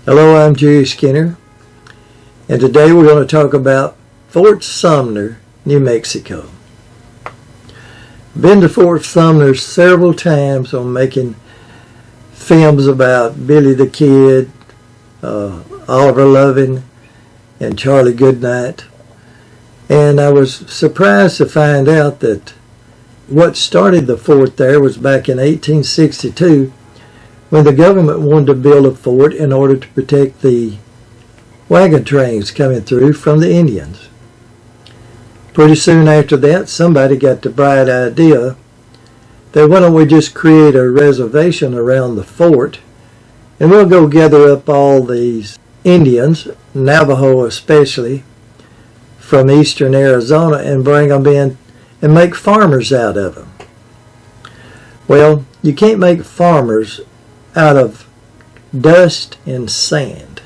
Hello, I'm Jerry Skinner, and today we're going to talk about Fort Sumner, New Mexico. Been to Fort Sumner several times on making films about Billy the Kid, Oliver Loving, and Charlie Goodnight. And I was surprised to find out that what started the fort there was back in 1862 when the government wanted to build a fort in order to protect the wagon trains coming through from the Indians. Pretty soon after that, somebody got the bright idea that why don't we just create a reservation around the fort and we'll go gather up all these Indians, Navajo especially, from eastern Arizona and bring them in and make farmers out of them. Well, you can't make farmers out of dust and sand.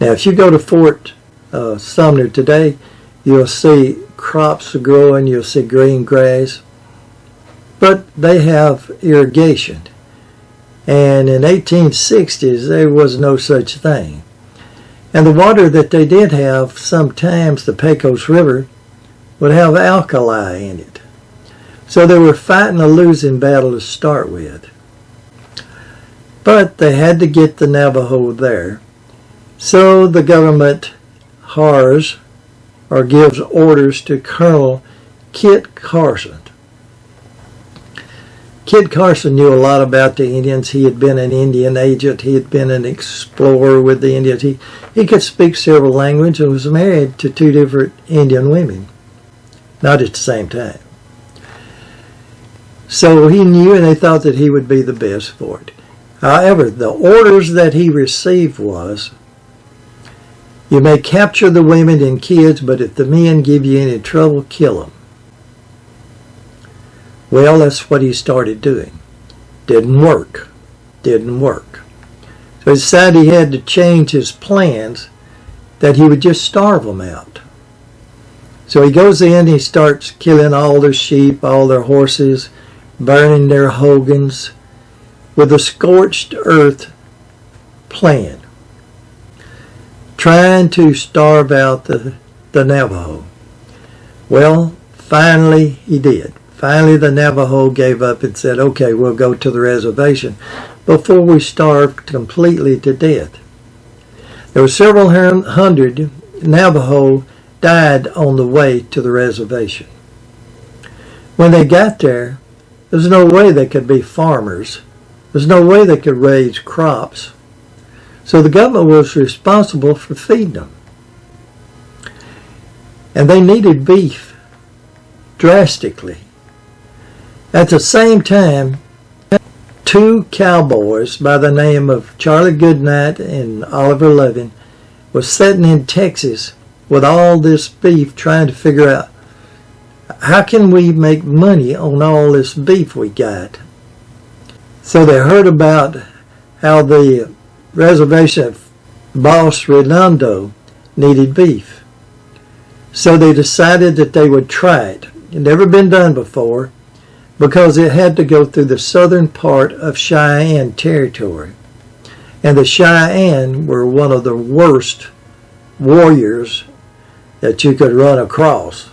Now, if you go to Fort Sumner today, you'll see crops growing, you'll see green grass, but they have irrigation. And in 1860s, there was no such thing. And the water that they did have, sometimes the Pecos River, would have alkali in it. So they were fighting a losing battle to start with. But they had to get the Navajo there. So the government hires or gives orders to Colonel Kit Carson. Kit Carson knew a lot about the Indians. He had been an Indian agent. He had been an explorer with the Indians. He could speak several languages and was married to two different Indian women. Not at the same time. So he knew, and they thought that he would be the best for it. However, the orders that he received was, you may capture the women and kids, but if the men give you any trouble, kill them. Well, that's what he started doing. Didn't work. Didn't work. So he decided he had to change his plans, that he would just starve them out. So he goes in, he starts killing all their sheep, all their horses, burning their hogans, with a scorched earth plan, trying to starve out the Navajo. Well, finally he did. Finally the Navajo gave up and said, okay, we'll go to the reservation before we starve completely to death. There were several hundred Navajo died on the way to the reservation. When they got there, there's no way they could be farmers. There's no way they could raise crops. So the government was responsible for feeding them. And they needed beef drastically. At the same time, two cowboys by the name of Charlie Goodnight and Oliver Loving was sitting in Texas with all this beef trying to figure out how can we make money on all this beef we got. So they heard about how the reservation boss Redondo needed beef. So they decided that they would try it. It had never been done before because it had to go through the southern part of Cheyenne territory. And the Cheyenne were one of the worst warriors that you could run across.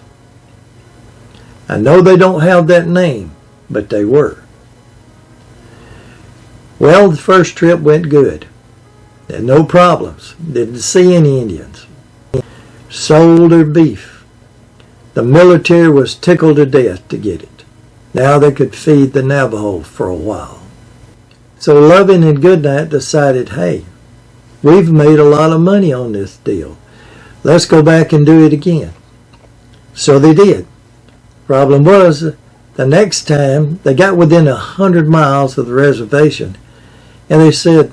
I know they don't have that name, but they were. Well, the first trip went good. Had no problems. Didn't see any Indians. Sold their beef. The military was tickled to death to get it. Now they could feed the Navajo for a while. So Loving and Goodnight decided, hey, we've made a lot of money on this deal. Let's go back and do it again. So they did. Problem was, the next time they got within 100 miles of the reservation, and they said,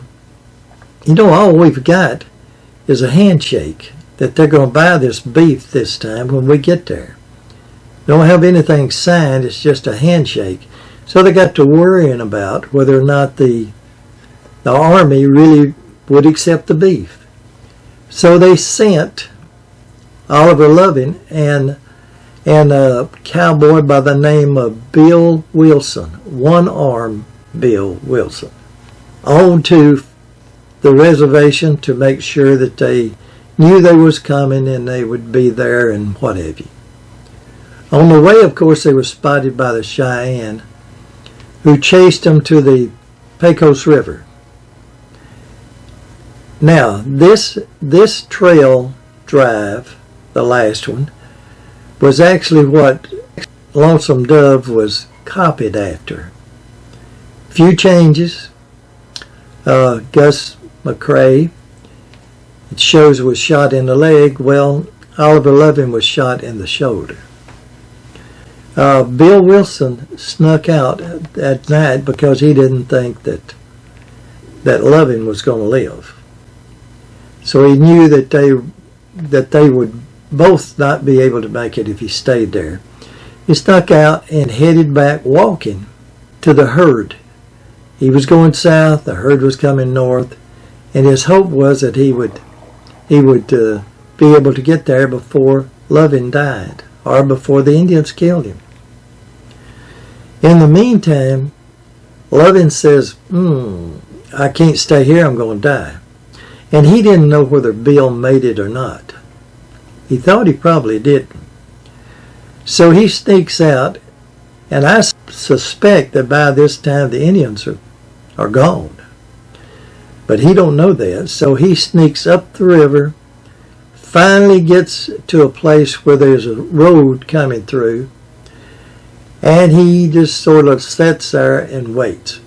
you know, all we've got is a handshake that they're going to buy this beef this time when we get there. Don't have anything signed, it's just a handshake. So they got to worrying about whether or not the army really would accept the beef. So they sent Oliver Loving and a cowboy by the name of Bill Wilson, one-arm Bill Wilson, on to the reservation to make sure that they knew they was coming and they would be there and what have you. On the way, of course, they were spotted by the Cheyenne, who chased them to the Pecos River. Now, this trail drive, the last one, was actually what Lonesome Dove was copied after. Few changes. Gus McCrae, it shows, was shot in the leg. Well, Oliver Loving was shot in the shoulder. Bill Wilson snuck out at night because he didn't think that Loving was going to live. So he knew that they would both not be able to make it if he stayed there. He snuck out and headed back walking to the herd. He was going south, the herd was coming north, and his hope was that he would be able to get there before Loving died, or before the Indians killed him. In the meantime, Loving says, I can't stay here, I'm going to die. And he didn't know whether Bill made it or not. He thought he probably didn't. So he sneaks out, and I suspect that by this time the Indians are gone. But he don't know that, so he sneaks up the river, finally gets to a place where there's a road coming through, and he just sort of sits there and waits.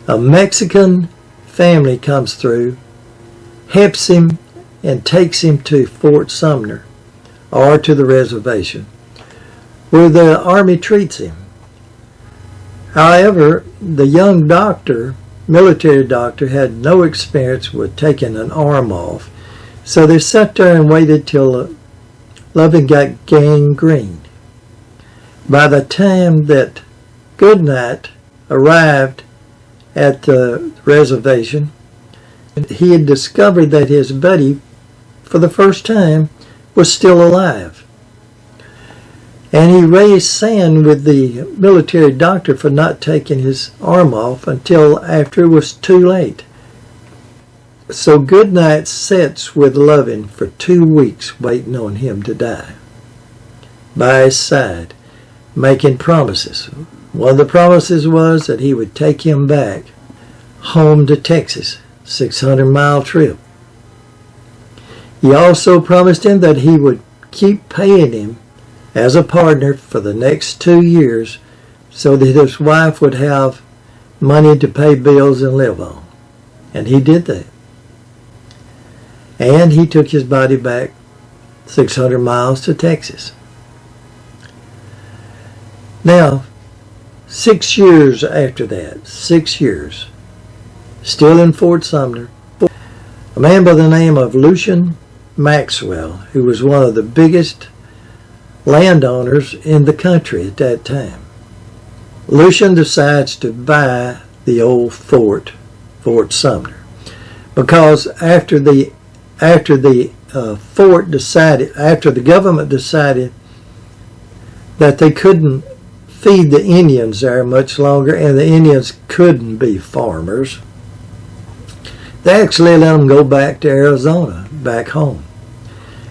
A Mexican family comes through, helps him, and takes him to Fort Sumner, or to the reservation, where the army treats him. However, the young doctor, military doctor, had no experience with taking an arm off, so they sat there and waited till Loving got gangrene. By the time that Goodnight arrived at the reservation, he had discovered that his buddy, for the first time, was still alive. And he raised sand with the military doctor for not taking his arm off until after it was too late. So Goodnight sits with Loving for 2 weeks waiting on him to die, by his side, making promises. One of the promises was that he would take him back home to Texas, 600-mile trip. He also promised him that he would keep paying him as a partner for the next 2 years so that his wife would have money to pay bills and live on. And he did that. And he took his body back 600 miles to Texas. Now, 6 years after that, 6 years, still in Fort Sumner, a man by the name of Lucian Maxwell, who was one of the biggest landowners in the country at that time. Lucian decides to buy the old Fort Sumner, because after the government decided that they couldn't feed the Indians there much longer, and the Indians couldn't be farmers, they actually let them go back to Arizona, back home.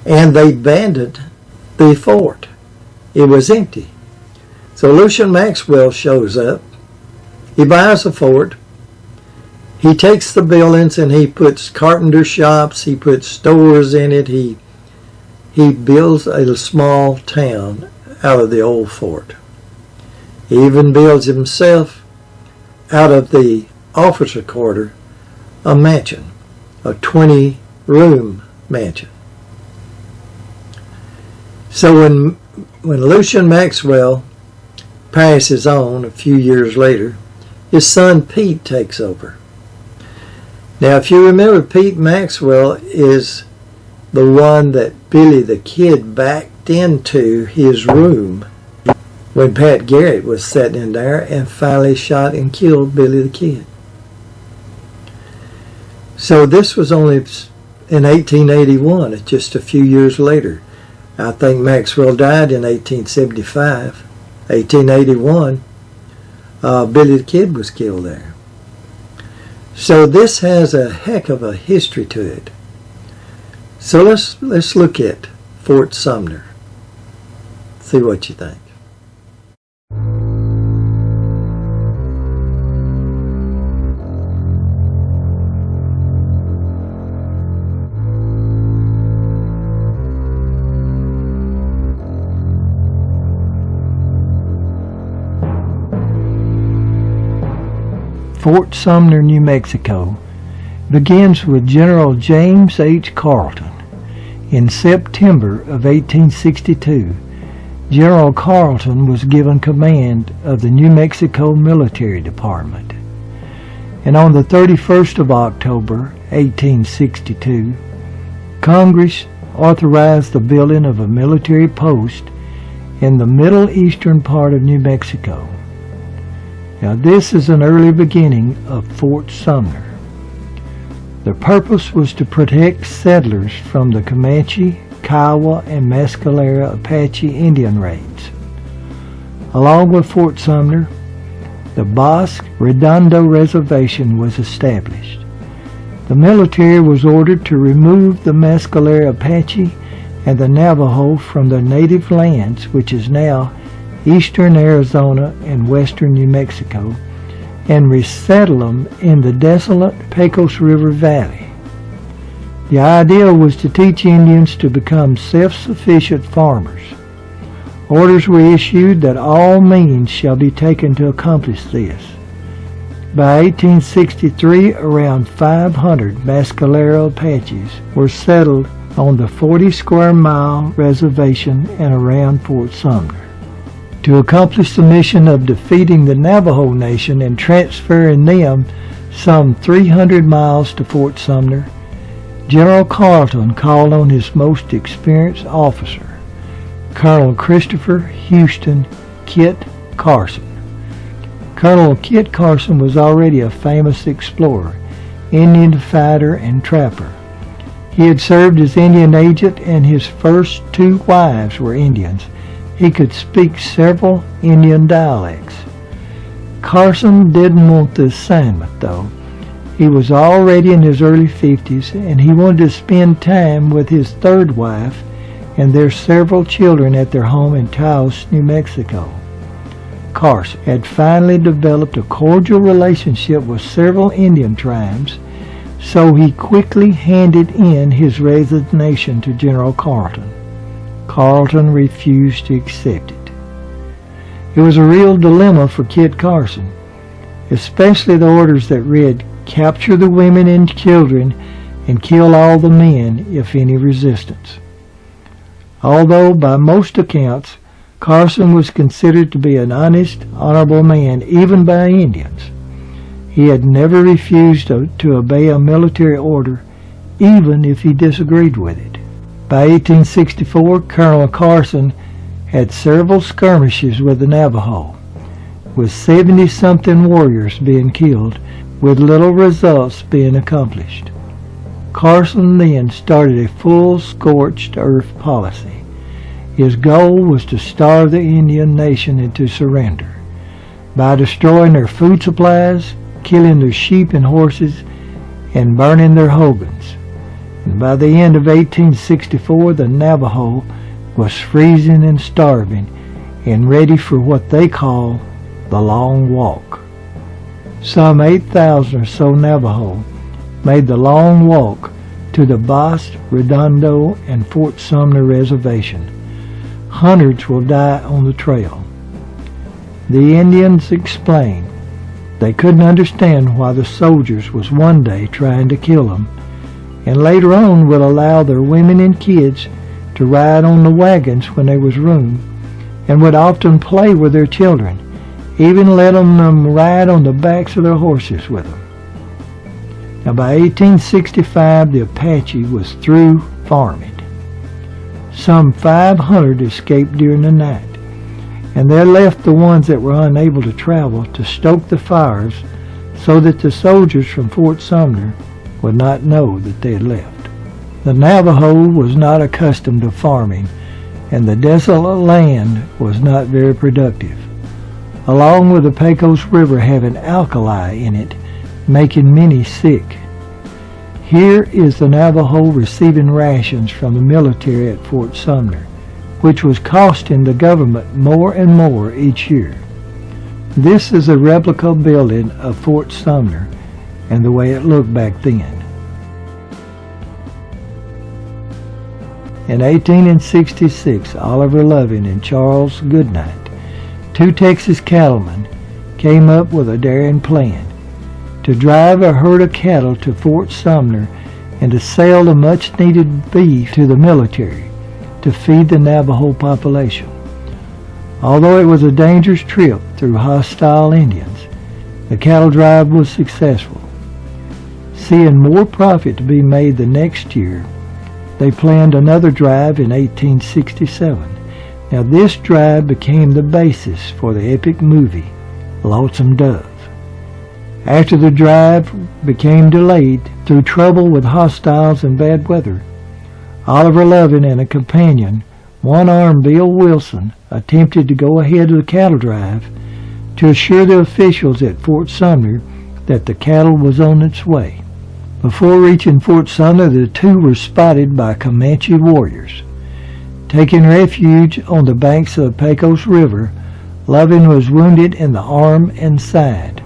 And they abandoned the fort. It was empty. So Lucian Maxwell shows up. He buys the fort. He takes the buildings and he puts carpenter shops. He puts stores in it. He builds a small town out of the old fort. He even builds himself out of the officer quarter a mansion, a 20-room mansion. So when Lucian Maxwell passes on a few years later, his son Pete takes over. Now, if you remember, Pete Maxwell is the one that Billy the Kid backed into his room when Pat Garrett was sitting in there and finally shot and killed Billy the Kid. So this was only in 1881, just a few years later. I think Maxwell died in 1875. 1881, Billy the Kid was killed there. So this has a heck of a history to it. So let's look at Fort Sumner. See what you think. Fort Sumner, New Mexico, begins with General James H. Carleton. In September of 1862, General Carleton was given command of the New Mexico Military Department. And on the 31st of October, 1862, Congress authorized the building of a military post in the middle eastern part of New Mexico. Now this is an early beginning of Fort Sumner. The purpose was to protect settlers from the Comanche, Kiowa, and Mescalero Apache Indian raids. Along with Fort Sumner, the Bosque Redondo Reservation was established. The military was ordered to remove the Mescalero Apache and the Navajo from their native lands, which is now eastern Arizona and western New Mexico, and resettle them in the desolate Pecos River Valley. The idea was to teach Indians to become self-sufficient farmers. Orders were issued that all means shall be taken to accomplish this. By 1863, around 500 Mescalero Apaches were settled on the 40-square-mile reservation and around Fort Sumner. To accomplish the mission of defeating the Navajo Nation and transferring them some 300 miles to Fort Sumner, General Carleton called on his most experienced officer, Colonel Christopher Houston Kit Carson. Colonel Kit Carson was already a famous explorer, Indian fighter, and trapper. He had served as Indian agent, and his first 2 wives were Indians. He could speak several Indian dialects. Carson didn't want the assignment, though. He was already in his early 50s, and he wanted to spend time with his 3rd wife and their several children at their home in Taos, New Mexico. Carson had finally developed a cordial relationship with several Indian tribes, so he quickly handed in his resignation to General Carleton. Carleton refused to accept it. It was a real dilemma for Kit Carson, especially the orders that read, "Capture the women and children and kill all the men if any resistance." Although by most accounts Carson was considered to be an honest, honorable man even by Indians, he had never refused to obey a military order even if he disagreed with it. By 1864, Colonel Carson had several skirmishes with the Navajo, with 70-something warriors being killed, with little results being accomplished. Carson then started a full scorched earth policy. His goal was to starve the Indian nation into surrender by destroying their food supplies, killing their sheep and horses, and burning their hogans. And by the end of 1864, the Navajo was freezing and starving and ready for what they call the Long Walk. Some 8,000 or so Navajo made the Long Walk to the Bosque Redondo and Fort Sumner reservation. Hundreds will die on the trail. The Indians explained they couldn't understand why the soldiers was one day trying to kill them, and later on would allow their women and kids to ride on the wagons when there was room, and would often play with their children, even letting them ride on the backs of their horses with them. Now by 1865, the Apache was through farming. Some 500 escaped during the night, and they left the ones that were unable to travel to stoke the fires so that the soldiers from Fort Sumner would not know that they had left. The Navajo was not accustomed to farming, and the desolate land was not very productive. Along with the Pecos River having alkali in it, making many sick. Here is the Navajo receiving rations from the military at Fort Sumner, which was costing the government more and more each year. This is a replica building of Fort Sumner and the way it looked back then. In 1866, Oliver Loving and Charles Goodnight, two Texas cattlemen, came up with a daring plan to drive a herd of cattle to Fort Sumner and to sell the much-needed beef to the military to feed the Navajo population. Although it was a dangerous trip through hostile Indians, the cattle drive was successful. Seeing more profit to be made the next year, they planned another drive in 1867. Now this drive became the basis for the epic movie Lonesome Dove. After the drive became delayed through trouble with hostiles and bad weather, Oliver Loving and a companion, one-armed Bill Wilson, attempted to go ahead of the cattle drive to assure the officials at Fort Sumner that the cattle was on its way. Before reaching Fort Sumner, the two were spotted by Comanche warriors. Taking refuge on the banks of the Pecos River, Loving was wounded in the arm and side.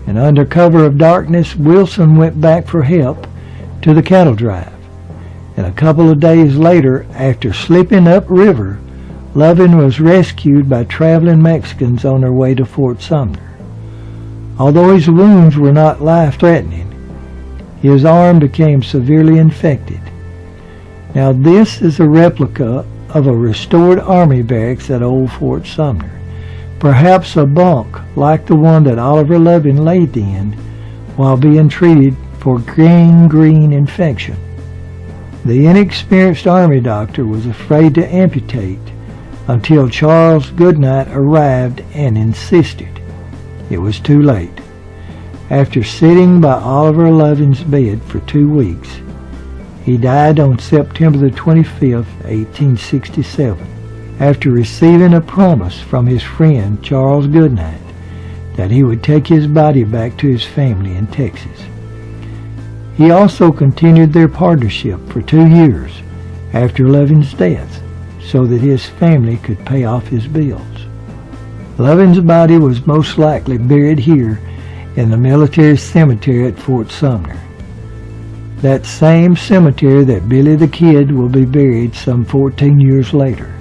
And under cover of darkness, Wilson went back for help to the cattle drive. And a couple of days later, after slipping upriver, Loving was rescued by traveling Mexicans on their way to Fort Sumner. Although his wounds were not life-threatening, his arm became severely infected. Now this is a replica of a restored army barracks at old Fort Sumner. Perhaps a bunk like the one that Oliver Loving laid in while being treated for gangrene infection. The inexperienced army doctor was afraid to amputate until Charles Goodnight arrived and insisted. It was too late. After sitting by Oliver Loving's bed for 2 weeks, he died on September the 25th, 1867, after receiving a promise from his friend Charles Goodnight that he would take his body back to his family in Texas. He also continued their partnership for 2 years after Loving's death so that his family could pay off his bills. Loving's body was most likely buried here in the military cemetery at Fort Sumner. That same cemetery that Billy the Kid will be buried some 14 years later.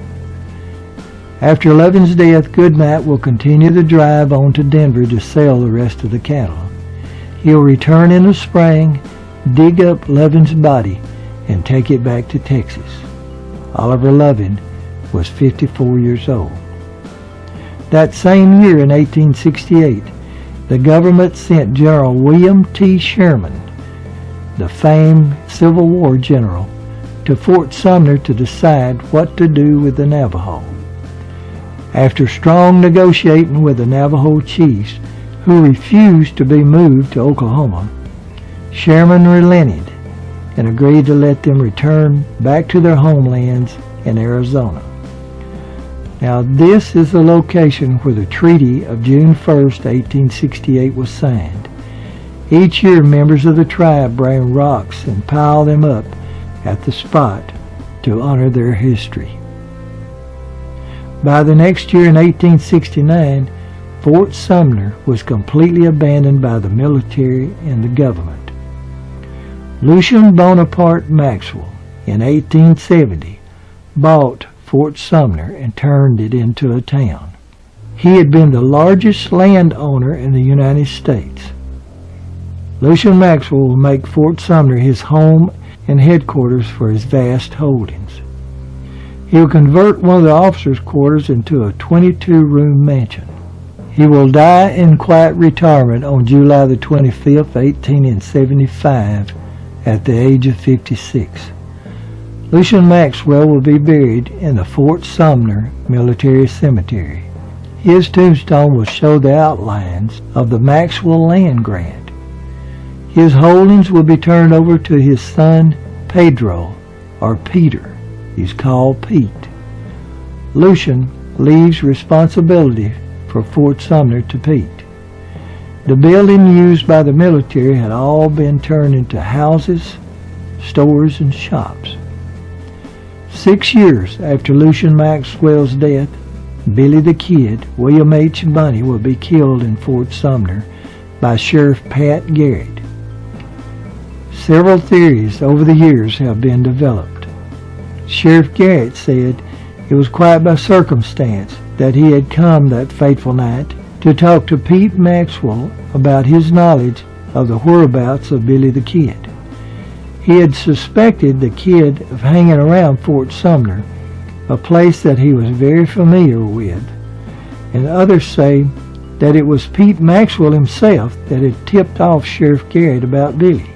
After Loving's death, Goodnight will continue the drive on to Denver to sell the rest of the cattle. He'll return in the spring, dig up Loving's body, and take it back to Texas. Oliver Loving was 54 years old. That same year in 1868, the government sent General William T. Sherman, the famed Civil War general, to Fort Sumner to decide what to do with the Navajo. After strong negotiating with the Navajo chiefs, who refused to be moved to Oklahoma, Sherman relented and agreed to let them return back to their homelands in Arizona. Now this is the location where the Treaty of June 1st, 1868 was signed. Each year members of the tribe bring rocks and pile them up at the spot to honor their history. By the next year in 1869, Fort Sumner was completely abandoned by the military and the government. Lucien Bonaparte Maxwell in 1870 bought Fort Sumner and turned it into a town. He had been the largest landowner in the United States. Lucien Maxwell will make Fort Sumner his home and headquarters for his vast holdings. He will convert one of the officers' quarters into a 22-room mansion. He will die in quiet retirement on July the 25th, 1875, at the age of 56. Lucien Maxwell will be buried in the Fort Sumner Military Cemetery. His tombstone will show the outlines of the Maxwell land grant. His holdings will be turned over to his son Pedro, or Peter. He's called Pete. Lucien leaves responsibility for Fort Sumner to Pete. The building used by the military had all been turned into houses, stores, and shops. 6 years after Lucian Maxwell's death, Billy the Kid, William H. Bunny, will be killed in Fort Sumner by Sheriff Pat Garrett. Several theories over the years have been developed. Sheriff Garrett said it was quite by circumstance that he had come that fateful night to talk to Pete Maxwell about his knowledge of the whereabouts of Billy the Kid. He had suspected the Kid of hanging around Fort Sumner, a place that he was very familiar with, and others say that it was Pete Maxwell himself that had tipped off Sheriff Garrett about Billy.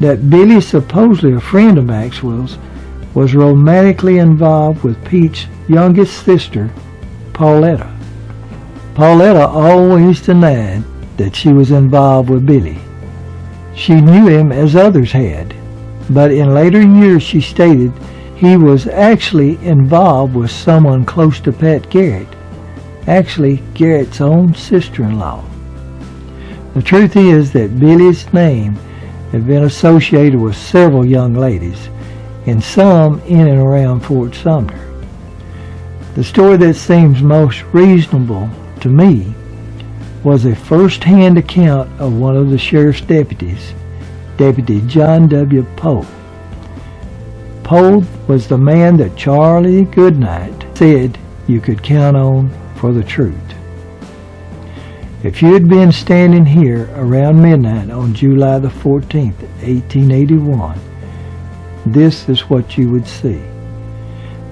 That Billy, supposedly a friend of Maxwell's, was romantically involved with Pete's youngest sister, Pauletta. Pauletta always denied that she was involved with Billy. She knew him as others had, but in later years she stated he was actually involved with someone close to Pat Garrett, actually Garrett's own sister-in-law. The truth is that Billy's name had been associated with several young ladies, and some in and around Fort Sumner. The story that seems most reasonable to me was a first-hand account of one of the sheriff's deputies, Deputy John W. Poe. Poe was the man that Charlie Goodnight said you could count on for the truth. If you had been standing here around midnight on July the 14th, 1881, this is what you would see.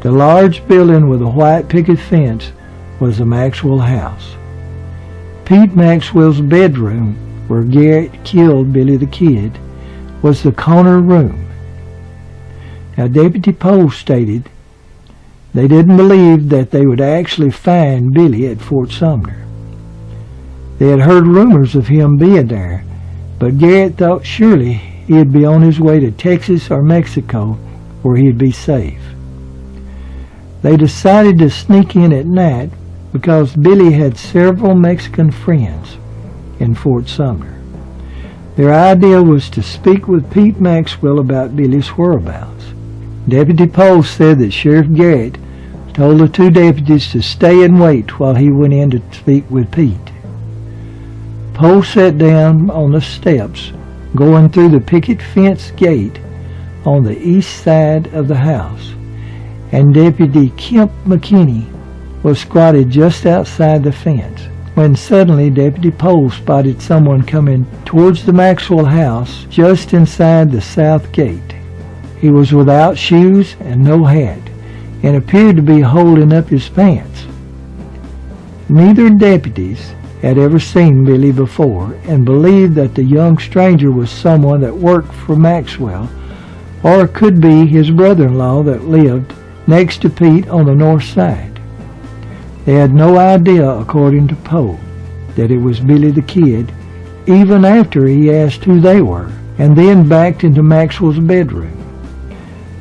The large building with a white picket fence was the Maxwell house. Pete Maxwell's bedroom, where Garrett killed Billy the Kid, was the corner room. Now, Deputy Poe stated they didn't believe that they would actually find Billy at Fort Sumner. They had heard rumors of him being there, but Garrett thought surely he'd be on his way to Texas or Mexico where he'd be safe. They decided to sneak in at night because Billy had several Mexican friends in Fort Sumner. Their idea was to speak with Pete Maxwell about Billy's whereabouts. Deputy Poe said that Sheriff Garrett told the two deputies to stay and wait while he went in to speak with Pete. Poe sat down on the steps going through the picket fence gate on the east side of the house, and Deputy Kemp McKinney was squatted just outside the fence when suddenly Deputy Poe spotted someone coming towards the Maxwell house just inside the south gate. He was without shoes and no hat, and appeared to be holding up his pants. Neither deputies had ever seen Billy before and believed that the young stranger was someone that worked for Maxwell, or could be his brother-in-law that lived next to Pete on the north side. They had no idea, according to Poe, that it was Billy the Kid, even after he asked who they were, and then backed into Maxwell's bedroom.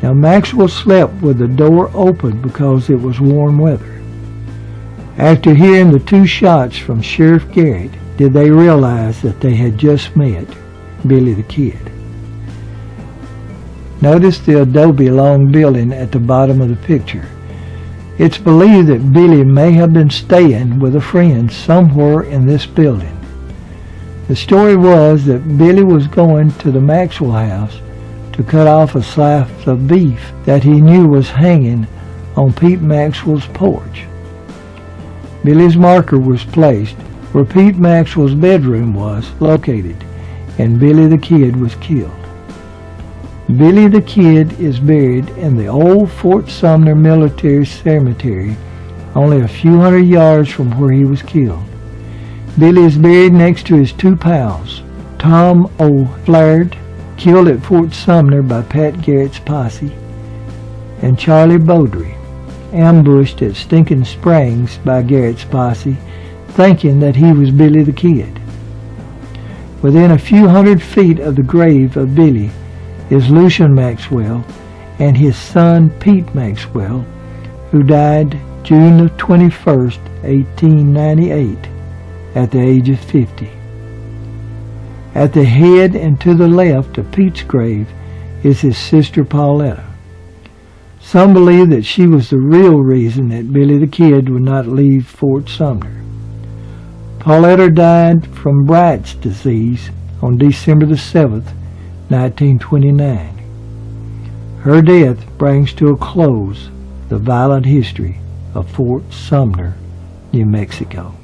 Now, Maxwell slept with the door open because it was warm weather. After hearing the two shots from Sheriff Garrett, did they realize that they had just met Billy the Kid. Notice the adobe long building at the bottom of the picture. It's believed that Billy may have been staying with a friend somewhere in this building. The story was that Billy was going to the Maxwell house to cut off a slice of beef that he knew was hanging on Pete Maxwell's porch. Billy's marker was placed where Pete Maxwell's bedroom was located, and Billy the Kid was killed. Billy the Kid is buried in the old Fort Sumner Military Cemetery, only a few hundred yards from where he was killed. Billy is buried next to his two pals, Tom O'Flaherty, killed at Fort Sumner by Pat Garrett's posse, and Charlie Beaudry, ambushed at Stinking Springs by Garrett's posse, thinking that he was Billy the Kid. Within a few hundred feet of the grave of Billy is Lucian Maxwell and his son Pete Maxwell, who died June the 21st, 1898, at the age of 50. At the head and to the left of Pete's grave is his sister Pauletta. Some believe that she was the real reason that Billy the Kid would not leave Fort Sumner. Pauletta died from Bright's disease on December the 7th, 1929. Her death brings to a close the violent history of Fort Sumner, New Mexico.